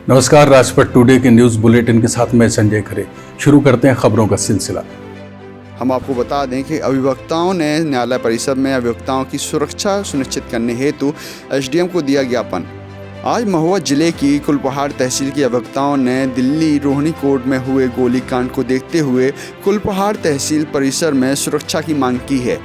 नमस्कार, राजपथ टुडे के news bulletin के साथ मैं संजय खरे। शुरू करते हैं खबरों का सिलसिला। हम आपको बता दें कि अभिवक्ताओं ने न्यायालय परिसर में अभिवक्ताओं की सुरक्षा सुनिश्चित करने हेतु एसडीएम को दिया ज्ञापन। आज महुआ जिले की कुलपहाड़ तहसील के अभिवक्ताओं ने दिल्ली रोहिणी कोर्ट में हुए गोलीकांड को देखते हुए कुलपहाड़ तहसील परिसर में सुरक्षा की मांग की है।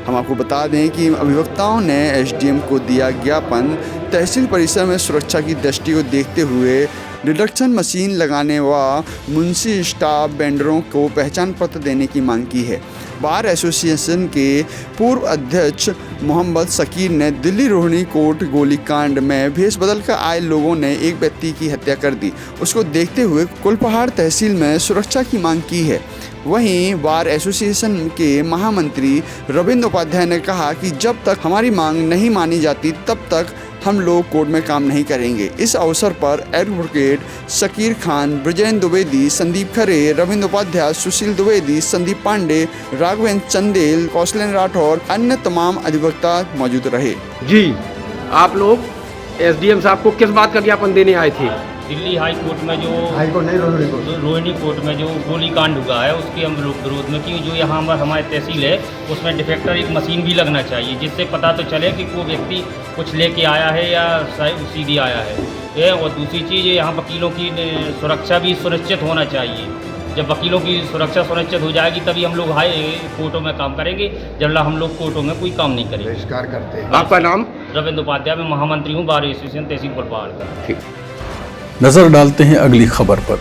हम आपको बता दें कि अभिवक्ताओं ने एसडीएम को दिया ज्ञापन। तहसील परिसर में सुरक्षा की दृष्टि को देखते हुए डिडक्शन मशीन लगाने व मुंशी स्टाफ वेंडरों को पहचान पत्र देने की मांग की है। बार एसोसिएशन के पूर्व अध्यक्ष मोहम्मद शकीर ने दिल्ली रोहिणी कोर्ट गोलीकांड में भेष बदल कर आए लोगों ने एक व्यक्ति की हत्या कर दी, उसको देखते हुए कुलपहाड़ तहसील में सुरक्षा की मांग की है। वहीं बार एसोसिएशन के महामंत्री रविंद्र उपाध्याय ने कहा कि जब तक हमारी मांग नहीं मानी जाती तब तक हम लोग कोर्ट में काम नहीं करेंगे। इस अवसर पर एडवोकेट शकीर खान, ब्रजेंद्र द्विवेदी, संदीप खरे, रविंद्र उपाध्याय, सुशील द्विवेदी, संदीप पांडे, राघवेंद्र चंदेल, कौशलेंद्र राठौर, अन्य तमाम अधिवक्ता मौजूद रहे। जी, आप लोग एसडीएम साहब को किस बात का ज्ञापन देने आए थे? दिल्ली हाई कोर्ट में जो रोहिणी कोर्ट में जो गोलीकांड हुआ है उसके हम लोग विरोध में कि जो यहाँ हमारे तहसील है उसमें डिफेक्टर एक मशीन भी लगना चाहिए, जिससे पता तो चले कि कोई व्यक्ति कुछ लेके आया है या सीधी आया है। और दूसरी चीज़ यहाँ वकीलों की सुरक्षा भी सुनिश्चित होना चाहिए। जब वकीलों की सुरक्षा सुनिश्चित हो जाएगी तभी हम लोग हाई कोर्टों में काम करेंगे, जब हम लोग कोर्टों में कोई काम नहीं करेंगे। बहिष्कार करते हैं। आपका नाम? रविंद्र उपाध्याय, मैं महामंत्री हूँ बार एसोसिएशन तहसील कुलपहाड़ का। ठीक। नजर डालते हैं अगली खबर पर।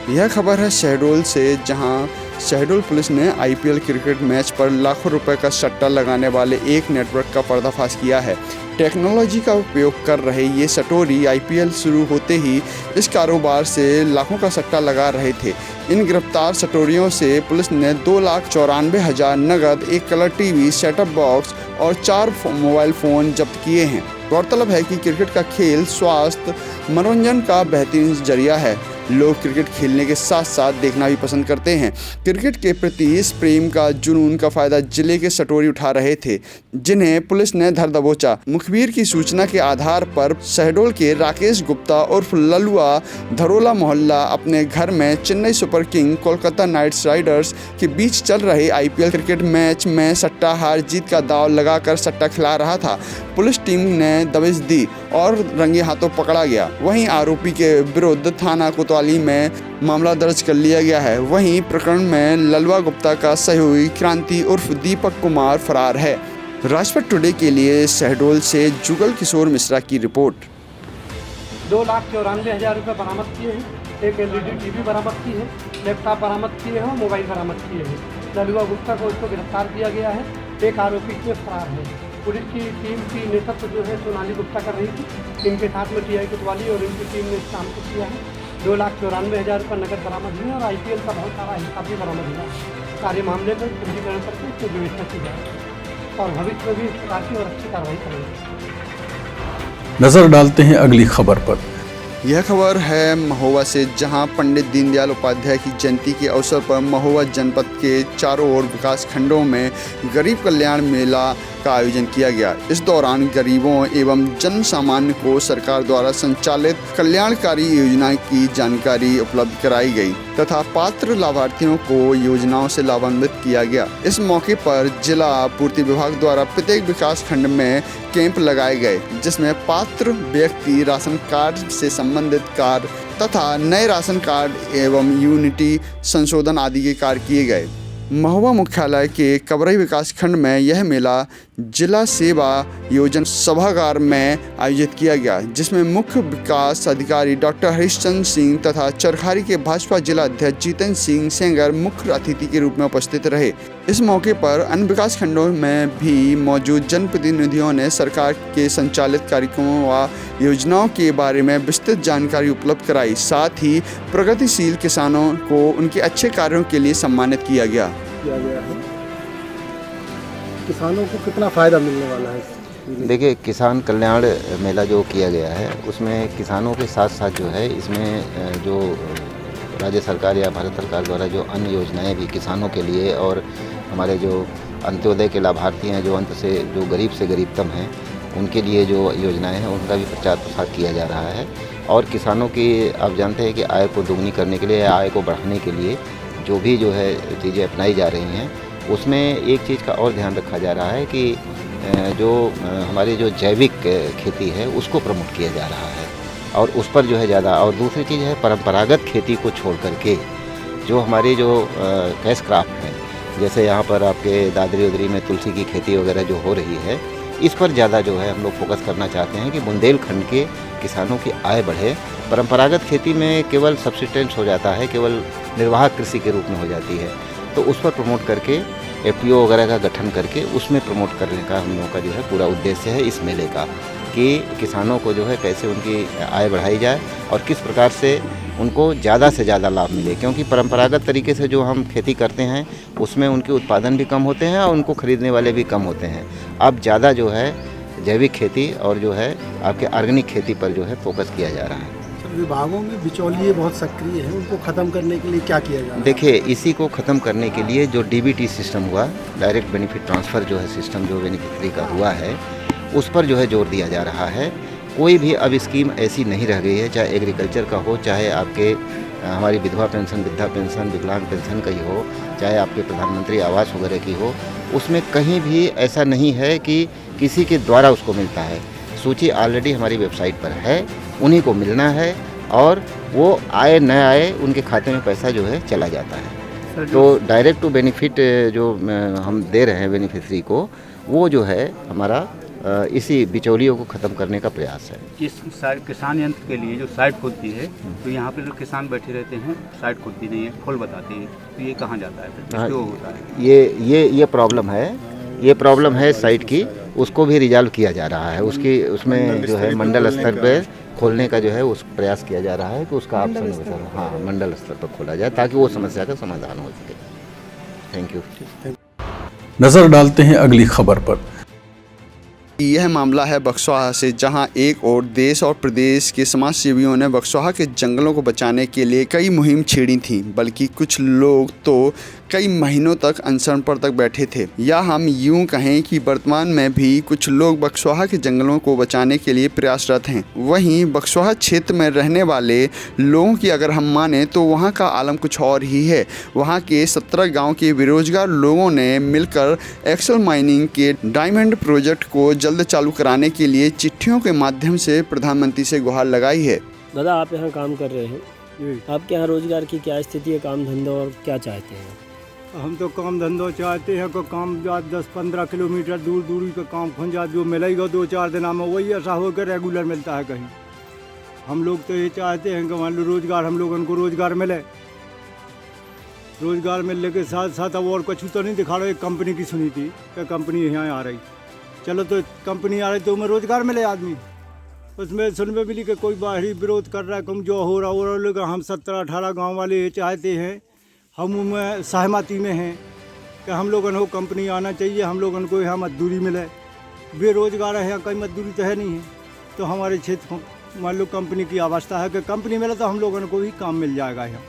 यह खबर है शहडोल से, जहां शहडोल पुलिस ने आईपीएल क्रिकेट मैच पर लाखों रुपए का सट्टा लगाने वाले एक नेटवर्क का पर्दाफाश किया है। टेक्नोलॉजी का उपयोग कर रहे ये सटोरी आईपीएल शुरू होते ही इस कारोबार से लाखों का सट्टा लगा रहे थे। इन गिरफ्तार सटोरियों से पुलिस ने 2,94,000 नगद, एक कलर टीवी, सेटअप बॉक्स और 4 मोबाइल फ़ोन जब्त किए हैं। गौरतलब है कि क्रिकेट का खेल स्वास्थ्य मनोरंजन का बेहतरीन जरिया है। लोग क्रिकेट खेलने के साथ साथ देखना भी पसंद करते हैं। क्रिकेट के प्रति इस प्रेम का जुनून का फायदा जिले के सटोरी उठा रहे थे, जिन्हें पुलिस ने धर दबोचा। मुखबिर की सूचना के आधार पर शहडोल के राकेश गुप्ता उर्फ ललुआ धरोला मोहल्ला अपने घर में Chennai super king Kolkata night Riders के बीच चल रहे आईपीएल क्रिकेट मैच में सट्टा हार जीत का दांव लगाकर सट्टा खिला रहा था। पुलिस टीम ने दबिश दी और रंगे हाथों पकड़ा गया। वहीं आरोपी के विरुद्ध थाना कोतवाली में मामला दर्ज कर लिया गया है। वहीं प्रकरण में ललुआ गुप्ता का सहयोगी क्रांति उर्फ दीपक कुमार फरार है। राजपथ टुडे के लिए शहडोल से जुगल किशोर मिश्रा की रिपोर्ट। 2,94,000 रुपये बरामद किए हैं। एक एलईडी टीवी बरामद की है, लैपटॉप बरामद किए हैं, मोबाइल बरामद किए हैं। ललुआ गुप्ता को इसको गिरफ्तार किया गया है। एक आरोपी इसमें फरार है। पुलिस की टीम की नेतृत्व जो है सोनाली गुप्ता कर रही थी। इनके साथ में टीआई कोतवाली और इनकी टीम ने इस काम को किया है। 2,94,000 रुपये नकद बरामद हुए और आईपीएल का बहुत सारा हिस्सा भी बरामद हुआ। सारे मामले में पंजीकरण करके इसको व्यवस्था की जाए और भविष्य में भी इस प्रकार की और अच्छी कार्रवाई करेंगे। नजर डालते हैं अगली खबर पर। यह खबर है महुआ से, जहां पंडित दीनदयाल उपाध्याय की जयंती के अवसर पर महुआ जनपद के चारों ओर विकास खंडों में गरीब कल्याण मेला का आयोजन किया गया। इस दौरान गरीबों एवं जन सामान्य को सरकार द्वारा संचालित कल्याणकारी योजना की जानकारी उपलब्ध कराई गई तथा पात्र लाभार्थियों को योजनाओं से लाभान्वित किया गया। इस मौके पर जिला पूर्ति विभाग द्वारा प्रत्येक विकास खंड में कैंप लगाए गए, जिसमें पात्र व्यक्ति राशन कार्ड से संबंधित कार्य तथा नए राशन कार्ड एवं यूनिटी संशोधन आदि के कार्य किए गए। महुआ मुख्यालय के कबरई विकास खंड में यह मेला जिला सेवा योजना सभागार में आयोजित किया गया, जिसमें मुख्य विकास अधिकारी डॉक्टर हरिश्चंद्र सिंह तथा चरखारी के भाजपा जिला अध्यक्ष जीतेंद्र सिंह सेंगर मुख्य अतिथि के रूप में उपस्थित रहे। इस मौके पर अन्य विकास खंडों में भी मौजूद जनप्रतिनिधियों ने सरकार के संचालित कार्यक्रमों व योजनाओं के बारे में विस्तृत जानकारी उपलब्ध कराई। साथ ही प्रगतिशील किसानों को उनके अच्छे कार्यों के लिए सम्मानित किया गया है। किसानों को कितना फ़ायदा मिलने वाला है? देखिए, किसान कल्याण मेला जो किया गया है उसमें किसानों के साथ साथ जो है इसमें जो राज्य सरकार या भारत सरकार द्वारा जो अन्य योजनाएं भी किसानों के लिए और हमारे जो अंत्योदय के लाभार्थी हैं, जो अंत से जो गरीब से गरीबतम हैं, उनके लिए जो योजनाएं हैं उनका भी प्रचार प्रसार किया जा रहा है। और किसानों की आप जानते हैं कि आय को दोगुनी करने के लिए, आय को बढ़ाने के लिए जो भी जो है चीज़ें अपनाई जा रही हैं, उसमें एक चीज़ का और ध्यान रखा जा रहा है कि जो हमारी जो जैविक खेती है उसको प्रमोट किया जा रहा है और उस पर जो है ज़्यादा। और दूसरी चीज़ है परंपरागत खेती को छोड़ करके जो हमारी जो कैश क्रॉप है, जैसे यहाँ पर आपके दादरी उदरी में तुलसी की खेती वगैरह जो हो रही है, इस पर ज़्यादा जो है हम लोग फोकस करना चाहते हैं कि बुंदेलखंड के किसानों की आय बढ़े। परंपरागत खेती में केवल सब्सिस्टेंस हो जाता है, केवल निर्वाह कृषि के रूप में हो जाती है, तो उस पर प्रमोट करके एफपीओ वगैरह का गठन करके उसमें प्रमोट करने का हम लोगों का जो है पूरा उद्देश्य है इस मेले का, कि किसानों को जो है कैसे उनकी आय बढ़ाई जाए और किस प्रकार से उनको ज़्यादा से ज़्यादा लाभ मिले। क्योंकि परंपरागत तरीके से जो हम खेती करते हैं उसमें उनके उत्पादन भी कम होते हैं और उनको ख़रीदने वाले भी कम होते हैं। अब ज़्यादा जो है जैविक खेती और जो है आपके ऑर्गेनिक खेती पर जो है फोकस किया जा रहा है। विभागों में बिचौलिए बहुत सक्रिय हैं, उनको ख़त्म करने के लिए क्या किया जा रहा है? देखिए, इसी को ख़त्म करने के लिए जो डीबीटी सिस्टम हुआ, डायरेक्ट बेनिफिट ट्रांसफ़र जो है सिस्टम जो बेनिफिशरी का हुआ है, उस पर जो है जोर दिया जा रहा है। कोई भी अब स्कीम ऐसी नहीं रह गई है, चाहे एग्रीकल्चर का हो, चाहे आपके हमारी विधवा पेंशन, वृद्धा पेंशन, विकलांग पेंशन का ही हो, चाहे आपके प्रधानमंत्री आवास वगैरह की हो, उसमें कहीं भी ऐसा नहीं है कि किसी के द्वारा उसको मिलता है। सूची ऑलरेडी हमारी वेबसाइट पर है, उन्हीं को मिलना है और वो आए न आए उनके खाते में पैसा जो है चला जाता है। तो डायरेक्ट टू बेनिफिट जो हम दे रहे हैं बेनिफिशरी को, वो जो है हमारा इसी बिचौलियों को ख़त्म करने का प्रयास है। इस किसान यंत्र के लिए जो साइट खुलती है, तो यहाँ पे जो किसान बैठे रहते हैं, साइट खुलती नहीं है, खोल बताती है, तो ये कहाँ जाता है फिर? क्यों होता है? ये प्रॉब्लम है, ये प्रॉब्लम है साइट की, उसको भी रिजॉल्व किया जा रहा है। उसमें जो है मंडल स्तर पर खोलने का जो है उस प्रयास किया जा रहा है कि उसका ऑप्शन हाँ मंडल स्तर पर खोला जाए ताकि वो समस्या का समाधान हो सके। Thank you. नज़र डालते हैं अगली खबर पर। यह मामला है बक्सवाहा से, जहां एक और देश और प्रदेश के समाज सेवियों ने बक्सवाहा के जंगलों को बचाने के लिए कई मुहिम छेड़ी थी, बल्कि कुछ लोग तो कई महीनों तक अनशन पर तक बैठे थे। या हम यूं कहें कि वर्तमान में भी कुछ लोग बक्सवाहा के जंगलों को बचाने के लिए प्रयासरत हैं। वहीं बक्सवाहा क्षेत्र में रहने वाले लोगों की अगर हम माने तो वहां का आलम कुछ और ही है। वहां के 17 गांव के बेरोजगार लोगों ने मिलकर एक्सल माइनिंग के डायमंड प्रोजेक्ट को जल्द चालू कराने के लिए चिट्ठियों के माध्यम से प्रधानमंत्री से गुहार लगाई है। दादा, आप यहाँ काम कर रहे हैं, आपके यहाँ रोजगार की क्या स्थिति है, काम धंधा और क्या चाहते हैं? हम तो काम धंधो चाहते हैं को काम 10-15 किलोमीटर दूर दूरी का काम खुंज जाए, जो मिलेगा 2-4 दिन में वही ऐसा होकर रेगुलर मिलता है कहीं। हम लोग तो ये चाहते हैं कि मान लो रोज़गार, हम लोगों को रोज़गार मिले। रोज़गार मिलने के साथ साथ अब और कुछ तो नहीं दिखा रहा। एक कंपनी की सुनी थी कि कंपनी यहाँ आ रही, चलो तो कंपनी आ रही तो उनमें रोज़गार मिले आदमी। उसमें सुनने मिली कि कोई बाहरी विरोध कर रहा है, कम जो हो रहा हो। हम 17-18 गाँव वाले ये चाहते हैं, हम उनमें सहमति में हैं कि हम लोगों को कंपनी आना चाहिए, हम लोगों को यहाँ मजदूरी मिले। बेरोजगार है, यहाँ कहीं मजदूरी तो है नहीं है, तो हमारे क्षेत्र को मान लो कंपनी की अवस्था है कि कंपनी मिले तो हम लोगों को भी काम मिल जाएगा। यहाँ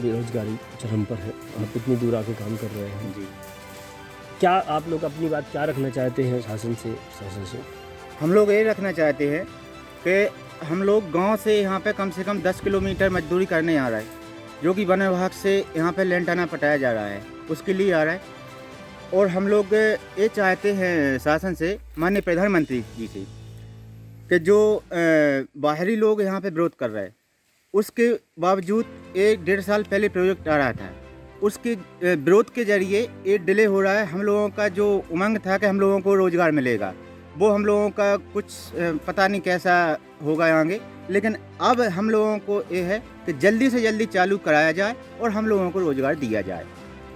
बेरोजगारी चरम पर है, आप इतनी दूर आके काम कर रहे हैं जी, क्या आप लोग अपनी बात क्या रखना चाहते हैं शासन से? हम लोग ये रखना चाहते हैं कि हम लोग गांव से यहाँ पे कम से कम 10 किलोमीटर मजदूरी करने आ रहा है, जो कि वन विभाग से यहाँ पे लेंटाना पटाया जा रहा है, उसके लिए आ रहा है। और हम लोग ये चाहते हैं शासन से, माननीय प्रधानमंत्री जी से, कि जो बाहरी लोग यहाँ पे विरोध कर रहे हैं, उसके बावजूद 1-1.5 साल पहले प्रोजेक्ट आ रहा था, उसके विरोध के जरिए ये डिले हो रहा है। हम लोगों का जो उमंग था कि हम लोगों को रोज़गार मिलेगा, वो हम लोगों का कुछ पता नहीं कैसा होगा आगे, लेकिन अब हम लोगों को ये है कि जल्दी से जल्दी चालू कराया जाए और हम लोगों को रोज़गार दिया जाए।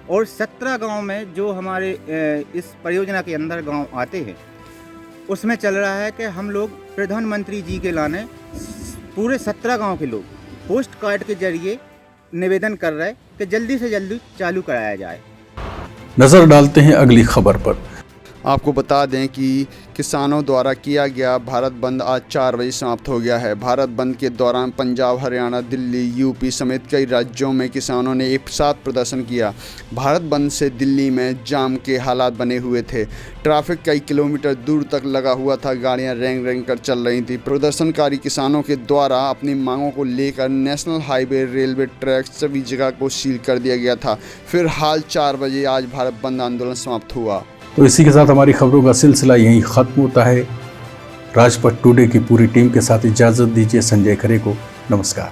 और 17 गांव में जो हमारे इस परियोजना के अंदर गांव आते हैं, उसमें चल रहा है कि हम लोग प्रधानमंत्री जी के लाने पूरे 17 गांव के लोग पोस्ट कार्ड के जरिए निवेदन कर रहे हैं कि जल्दी से जल्दी चालू कराया जाए। नजर डालते हैं अगली खबर पर। आपको बता दें कि किसानों द्वारा किया गया भारत बंद आज 4 बजे समाप्त हो गया है। भारत बंद के दौरान पंजाब, हरियाणा, दिल्ली, यूपी समेत कई राज्यों में किसानों ने एक साथ प्रदर्शन किया। भारत बंद से दिल्ली में जाम के हालात बने हुए थे। ट्रैफिक कई किलोमीटर दूर तक लगा हुआ था, गाड़ियां रेंग रेंग कर चल रही थी। प्रदर्शनकारी किसानों के द्वारा अपनी मांगों को लेकर नेशनल हाईवे, रेलवे ट्रैक सभी जगह को सील कर दिया गया था। फिर हाल 4 बजे आज भारत बंद आंदोलन समाप्त हुआ। तो इसी के साथ हमारी खबरों का सिलसिला यहीं ख़त्म होता है। राजपथ टुडे की पूरी टीम के साथ इजाज़त दीजिए संजय खरे को। नमस्कार।